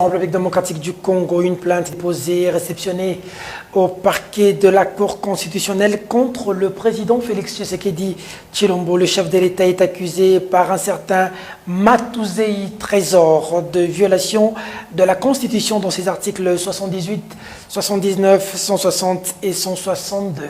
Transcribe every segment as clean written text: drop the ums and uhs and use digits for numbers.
En République démocratique du Congo, une plainte déposée et réceptionnée au parquet de la Cour constitutionnelle contre le président Félix Tshisekedi Tshilombo. Le chef de l'État est accusé par un certain Matuzei Trésor de violation de la Constitution dans ses articles 78, 79, 160 et 162.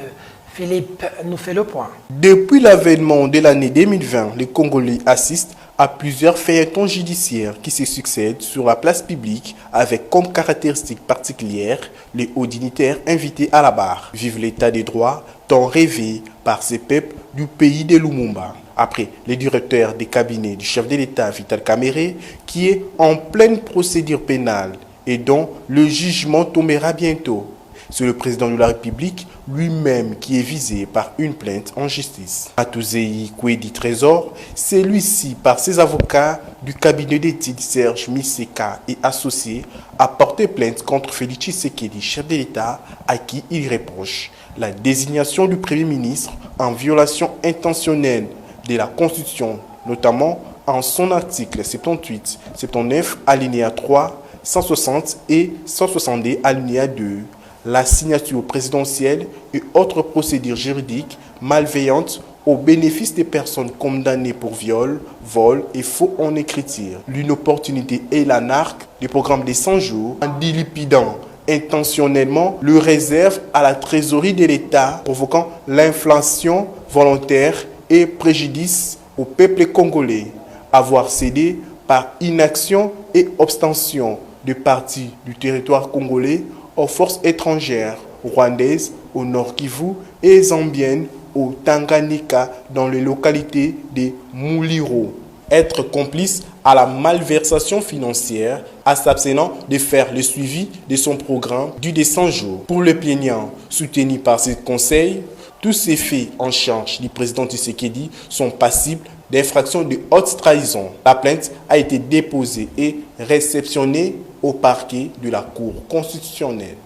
Philippe nous fait le point. Depuis l'avènement de l'année 2020, les Congolais assistent à plusieurs feuilletons judiciaires qui se succèdent sur la place publique avec comme caractéristique particulière les hauts dignitaires invités à la barre. Vive l'état des droits, tant rêvé par ces peuples du pays de Lumumba. Après les directeurs des cabinets du chef de l'État Vital Kamerhe, qui est en pleine procédure pénale et dont le jugement tombera bientôt. C'est le président de la République lui-même qui est visé par une plainte en justice. Matuzei Trésor, celui-ci par ses avocats du cabinet d'études Serge Miseka et associés, a porté plainte contre Félix Tshisekedi, chef de l'État, à qui il reproche la désignation du Premier ministre en violation intentionnelle de la Constitution, notamment en son article 78, 79, alinéa 3, 160 et 162, alinéa 2. La signature présidentielle et autres procédures juridiques malveillantes au bénéfice des personnes condamnées pour viol, vol et faux en écriture. L'inopportunité et l'anarque du programme des 100 jours en dilapidant intentionnellement le réserve à la trésorerie de l'État, provoquant l'inflation volontaire et préjudice au peuple congolais. Avoir cédé par inaction et abstention de parties du territoire congolais aux forces étrangères rwandaises au Nord Kivu et zambiennes au Tanganyika dans les localités de Muliro. Être complice à la malversation financière en s'abstenant de faire le suivi de son programme du 100 jours. Pour le plaignant, soutenu par ce conseil, tous ces faits en charge du président Tshisekedi sont passibles d'infraction de haute trahison. La plainte a été déposée et réceptionnée au parquet de la Cour constitutionnelle.